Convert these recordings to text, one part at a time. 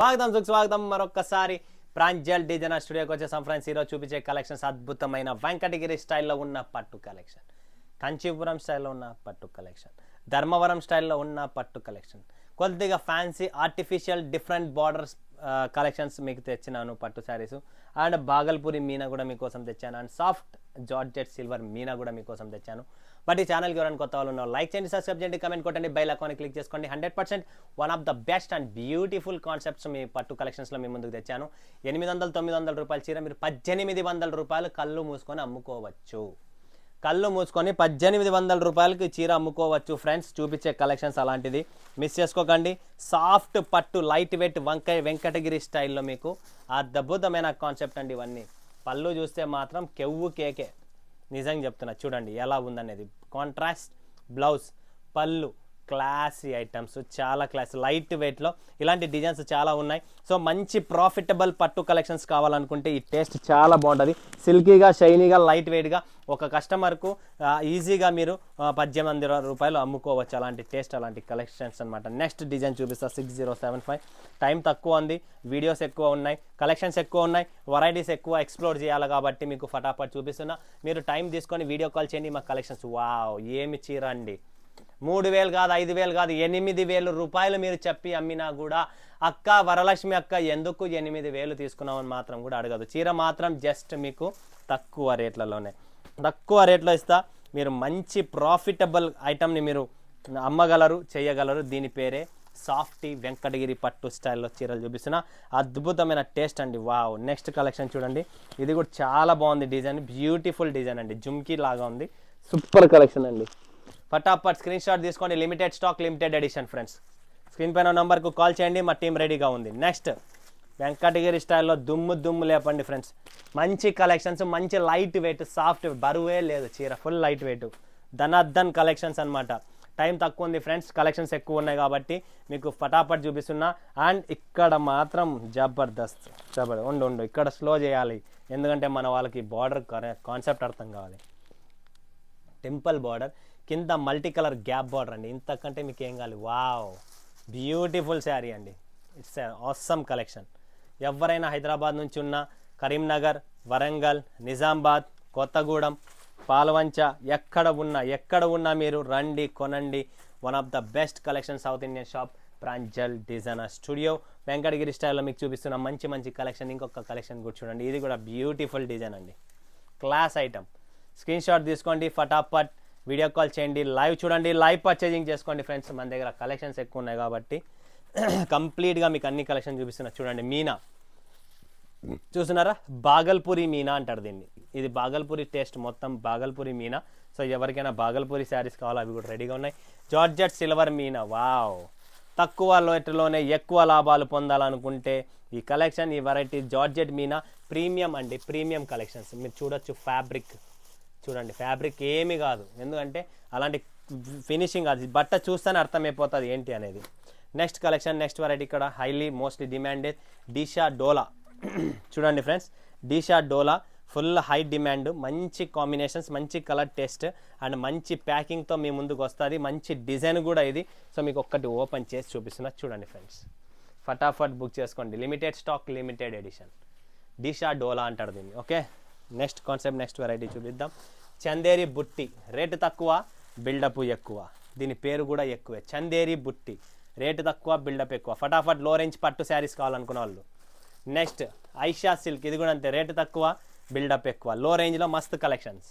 స్వాగతం మరొకసారి ప్రాంజల్ డిజైనర్ స్టూడియోకి వచ్చేసాం ఫ్రెండ్స్. ఈరోజు చూపించే కలెక్షన్స్ అద్భుతమైన వెంకటగిరి స్టైల్లో ఉన్న పట్టు కలెక్షన్, కంచీపురం స్టైల్లో ఉన్న పట్టు కలెక్షన్, ధర్మవరం స్టైల్లో ఉన్న పట్టు కలెక్షన్, కొద్దిగా fancy artificial different borders collections మీకు తెచ్చినాను. పట్టు శారీస్ అండ్ బాగల్పూరి మీనా కూడా మీకోసం తెచ్చాను. And soft georgette silver Meena కూడా మీకోసం తెచ్చాను. బట్ ఈ ఛానల్కి ఎవరైనా కొత్త వాళ్ళు ఉన్నారు, లైక్ చేయండి, సబ్స్క్రైబ్ చేయండి, కమెంట్ కొట్టండి, బెల్ ఐకాన్ క్లిక్ చేసుకోండి. 100% one of the best and beautiful concepts మీ పట్టు కలెక్షన్స్లో మీ ముందుకు తెచ్చాను. 800-900 రూపాయల చీర మీరు 1800 రూపాయలు కళ్ళు మూసుకొని అమ్ముకోవచ్చు. కళ్ళు మూసుకొని 1800 రూపాయలకి చీర అమ్ముకోవచ్చు ఫ్రెండ్స్. చూపించే కలెక్షన్స్ అలాంటిది, మిస్ చేసుకోకండి. సాఫ్ట్ పట్టు లైట్ వెయిట్ వెంకటగిరి స్టైల్లో మీకు అద్భుతమైన కాన్సెప్ట్ అండి. ఇవన్నీ పళ్ళు చూస్తే మాత్రం కెవ్వు కేకే, నిజంగా చెప్తున్నా. చూడండి ఎలా ఉందనేది. కాంట్రాస్ట్ బ్లౌజ్, పళ్ళు, క్లాసీ ఐటమ్స్, చాలా క్లాస్ లైట్ వెయిట్లో ఇలాంటి డిజైన్స్ చాలా ఉన్నాయి. సో మంచి ప్రాఫిటబుల్ పట్టు కలెక్షన్స్ కావాలనుకుంటే ఈ టేస్ట్ చాలా బాగుంటుంది. సిల్కీగా, షైనీగా, లైట్ వెయిట్గా ఒక కస్టమర్కు ఈజీగా మీరు 1800 రూపాయలు అమ్ముకోవచ్చు. అలాంటి టేస్ట్, అలాంటి కలెక్షన్స్ అనమాట. నెక్స్ట్ డిజైన్ చూపిస్తా. 6075. టైం తక్కువ ఉంది, వీడియోస్ ఎక్కువ ఉన్నాయి, కలెక్షన్స్ ఎక్కువ ఉన్నాయి, వెరైటీస్ ఎక్కువ ఎక్స్ప్లోర్ చేయాలి కాబట్టి మీకు ఫటాఫట్ చూపిస్తున్నా. మీరు టైం తీసుకొని వీడియో కాల్ చేయండి. మా కలెక్షన్స్ వావ్ ఏమి చీర అండి. 3000 కాదు, 5000 కాదు, 8000 రూపాయలు మీరు చెప్పి అమ్మినా కూడా అక్క వరలక్ష్మి అక్క ఎందుకు 8000 తీసుకున్నామని మాత్రం కూడా అడగదు. చీర మాత్రం జస్ట్ మీకు తక్కువ రేట్లలోనే, తక్కువ రేట్లో ఇస్తా. మీరు మంచి ప్రాఫిటబుల్ ఐటమ్ని మీరు అమ్మగలరు, చేయగలరు. దీని పేరే సాఫ్టీ వెంకటగిరి పట్టు స్టైల్లో చీరలు చూపిస్తున్నా. అద్భుతమైన టేస్ట్ అండి. వావ్. నెక్స్ట్ కలెక్షన్ చూడండి. ఇది కూడా చాలా బాగుంది డిజైన్, బ్యూటిఫుల్ డిజైన్ అండి. జుమ్కీ లాగా ఉంది, సూపర్ కలెక్షన్ అండి. ఫటాఫట్ స్క్రీన్ షాట్ తీసుకోండి. Limited stock, limited edition friends. Screen పైన నెంబర్కు కాల్ చేయండి, మా టీం రెడీగా ఉంది. నెక్స్ట్ వెంకటగిరి స్టైల్లో దుమ్ము లేపండి ఫ్రెండ్స్. మంచి కలెక్షన్స్, మంచి లైట్ వెయిట్, సాఫ్ట్, బరువే లేదు చీర, ఫుల్ లైట్ వెయిట్, ధనద్దన్ కలెక్షన్స్ అనమాట. టైం తక్కువ ఉంది ఫ్రెండ్స్, కలెక్షన్స్ ఎక్కువ ఉన్నాయి కాబట్టి మీకు ఫటాఫట్ చూపిస్తున్నా. అండ్ ఇక్కడ మాత్రం జబర్దస్త్ ఉండు ఇక్కడ స్లో చేయాలి, ఎందుకంటే మన వాళ్ళకి బార్డర్ కాన్సెప్ట్ అర్థం కావాలి. టెంపుల్ బార్డర్ కింద మల్టీ కలర్ గ్యాప్ బార్డర్ అండి. ఇంతకంటే మీకు ఏం కావాలి. వావ్ బ్యూటిఫుల్ శారీ అండి. It's awesome collection. ఎవరైనా హైదరాబాద్ నుంచి ఉన్న, కరీంనగర్, వరంగల్, నిజామాబాద్, కొత్తగూడెం, పాల్వంచ, ఎక్కడ ఉన్నా మీరు రండి, కొనండి. One of the best collection south Indian shop Pranjal designer studio Venkatagiri స్టైల్లో మీకు చూపిస్తున్న మంచి కలెక్షన్. ఇంకొక కలెక్షన్ కూడా చూడండి. ఇది కూడా బ్యూటిఫుల్ డిజైన్ అండి, క్లాస్ ఐటమ్. స్క్రీన్ షాట్ తీసుకోండి, ఫటాఫట్ వీడియో కాల్ చేయండి, లైవ్ చూడండి, లైవ్ పర్చేజింగ్ చేసుకోండి ఫ్రెండ్స్. మన దగ్గర కలెక్షన్స్ ఎక్కువ ఉన్నాయి కాబట్టి కంప్లీట్గా మీకు అన్ని కలెక్షన్ చూపిస్తున్నా. చూడండి మీనా చూస్తున్నారా, బాగల్పూరి మీనా అంటారు దీన్ని. ఇది బాగల్పూరి టేస్ట్, మొత్తం బాగల్పూరి మీనా. సో ఎవరికైనా బాగల్పూరి శారీస్ కావాలో అవి కూడా రెడీగా ఉన్నాయి. Georgette silver Meena, wow. తక్కువ రేటులోనే ఎక్కువ లాభాలు పొందాలనుకుంటే ఈ కలెక్షన్, ఈ వెరైటీ జార్జెట్ మీనా ప్రీమియం అండి, ప్రీమియం కలెక్షన్స్. మీరు చూడొచ్చు, ఫ్యాబ్రిక్ చూడండి, ఫ్యాబ్రిక్ ఏమీ కాదు, ఎందుకంటే అలాంటి ఫినిషింగ్, అది బట్ట చూస్తేనే అర్థమైపోతుంది ఏంటి అనేది. నెక్స్ట్ కలెక్షన్, నెక్స్ట్ వెరైటీ ఇక్కడ హైలీ మోస్ట్లీ డిమాండెడ్ డీషా డోలా. చూడండి ఫ్రెండ్స్, డీషా డోలా ఫుల్ హై డిమాండ్, మంచి కాంబినేషన్స్, మంచి కలర్ టేస్ట్ అండ్ మంచి ప్యాకింగ్తో మీ ముందుకు వస్తుంది. మంచి డిజైన్ కూడా ఇది. సో మీకు ఒక్కటి ఓపెన్ చేసి చూపిస్తున్నా. చూడండి ఫ్రెండ్స్, ఫటాఫట్ బుక్ చేసుకోండి. Limited stock, limited edition. డీషా డోలా అంటారు దీన్ని. Okay, next concept, next variety చూపిద్దాం. చందేరి బుట్టి, రేటు తక్కువ, బిల్డప్ ఎక్కువ. దీని పేరు కూడా ఎక్కువే, చందేరి బుట్టి. రేటు తక్కువ, బిల్డప్ ఎక్కువ. ఫటాఫట్ లో రేంజ్ పట్టు శారీస్ కావాలనుకున్న వాళ్ళు. నెక్స్ట్ ఐషా సిల్క్, ఇది కూడా అంతే, రేటు తక్కువ, బిల్డప్ ఎక్కువ. లో రేంజ్లో మస్తు కలెక్షన్స్,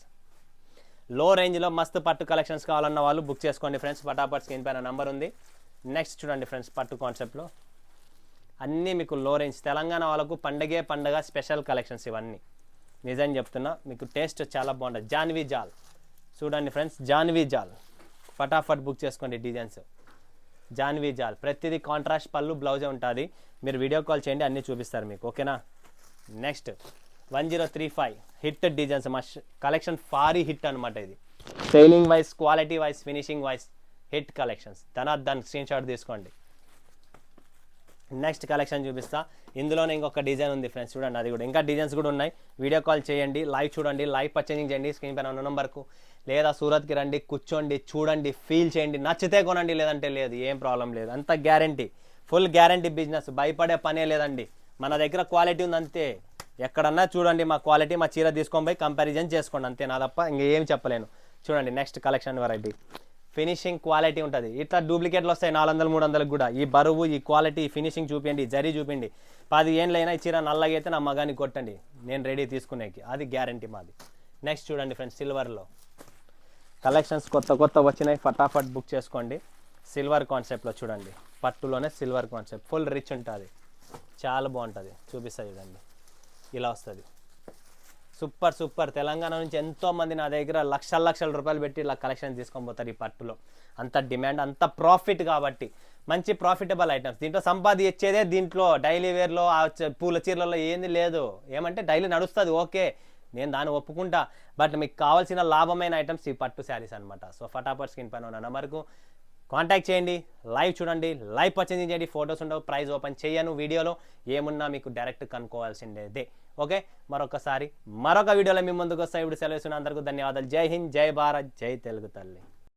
లో రేంజ్లో మస్తు పట్టు కలెక్షన్స్ కావాలన్న వాళ్ళు బుక్ చేసుకోండి ఫ్రెండ్స్. ఫటాఫట్ స్క్రీన్ పైన నంబర్ ఉంది. నెక్స్ట్ చూడండి ఫ్రెండ్స్, పట్టు కాన్సెప్ట్లో అన్నీ మీకు లో రేంజ్. తెలంగాణ వాళ్ళకు పండగ స్పెషల్ కలెక్షన్స్ ఇవన్నీ. నిజం చెప్తున్నా, మీకు టేస్ట్ చాలా బాగుంటుంది. జాన్వీ జాల్ చూడండి ఫ్రెండ్స్, జాన్వీ జాల్. ఫటాఫట్ బుక్ చేసుకోండి డిజైన్స్. జాన్వీ జాల్ ప్రతిదీ కాంట్రాస్ట్ పళ్ళు, బ్లౌజే ఉంటుంది. మీరు వీడియో కాల్ చేయండి, అన్నీ చూపిస్తారు మీకు. ఓకేనా. Next 1035 hit designs. మా కలెక్షన్ భారీ హిట్ అనమాట. ఇది styling wise, quality wise, finishing wise hit collections. దాని స్క్రీన్ షాట్ తీసుకోండి. నెక్స్ట్ కలెక్షన్ చూపిస్తా. ఇందులోనే ఇంకొక డిజైన్ ఉంది ఫ్రెండ్స్, చూడండి. అది కూడా ఇంకా డిజైన్స్ కూడా ఉన్నాయి. వీడియో కాల్ చేయండి, లైవ్ చూడండి, లైవ్ పర్చేజింగ్ చేయండి. స్క్రీన్ పైన ఉన్న నెంబర్కు లేదా సూరత్కి రండి, కూర్చోండి, చూడండి, ఫీల్ చేయండి, నచ్చితే కొనండి, లేదంటే లేదు, ఏం ప్రాబ్లం లేదు, అంత గ్యారంటీ. ఫుల్ గ్యారంటీ బిజినెస్, భయపడే పనే లేదండి. మన దగ్గర క్వాలిటీ ఉంది అంతే. ఎక్కడన్నా చూడండి మా క్వాలిటీ, మా చీర తీసుకొని పోయి కంపారిజన్ చేసుకోండి అంతే, నా తప్ప ఇంకేం చెప్పలేను. చూడండి next collection variety, finishing quality ఉంటుంది. ఇట్లా డూప్లికేట్లు వస్తాయి 400 300 కూడా. ఈ బరువు, ఈ క్వాలిటీ, ఫినిషింగ్ చూపించండి, జరీ చూపిండి. 10 ఏళ్ళైనా ఈ చీర నల్లగా అయితే నా మగాన్ని కొట్టండి, నేను రెడీ తీసుకునేకి, అది గ్యారంటీ మాది. నెక్స్ట్ చూడండి ఫ్రెండ్స్, సిల్వర్లో కలెక్షన్స్ కొత్త వచ్చినాయి, ఫటాఫట్ బుక్ చేసుకోండి. సిల్వర్ కాన్సెప్ట్లో చూడండి, పట్టులోనే సిల్వర్ కాన్సెప్ట్, ఫుల్ రిచ్ ఉంటుంది, చాలా బాగుంటుంది. చూపిస్తుంది చూడండి, ఇలా వస్తుంది. సూపర్. తెలంగాణ నుంచి ఎంతోమంది నా దగ్గర లక్షల రూపాయలు పెట్టి ఇలా కలెక్షన్ తీసుకొని పోతారు. ఈ పట్టులో అంత డిమాండ్, అంత ప్రాఫిట్ కాబట్టి మంచి ప్రాఫిటబుల్ ఐటమ్స్. దీంట్లో సంపాది ఇచ్చేదే, దీంట్లో డైలీ వేర్లో పూల చీరలలో ఏంది లేదు. ఏమంటే డైలీ నడుస్తుంది, ఓకే, నేను దాన్ని ఒప్పుకుంటా. బట్ మీకు కావాల్సిన లాభమైన ఐటమ్స్ ఈ పట్టు శారీస్ అనమాట. సో ఫటాఫట్ స్క్రీన్ పైన ఉన్న నెంబర్కు కాంటాక్ట్ చేయండి, లైవ్ చూడండి, లైవ్ పర్చేజ్ చేయండి. ఫొటోస్ ఉండవు, ప్రైస్ ఓపెన్ చేయను, వీడియోలో ఏమున్నా మీకు డైరెక్ట్ కనుక్కోవాల్సిందేదే. ఓకే, మరొక వీడియోలో మీ ముందుకు వస్తాయి. ఇప్పుడు సెలవు. అందరికీ ధన్యవాదాలు. జై హింద్, జై భారత్, జై తెలుగు తల్లి.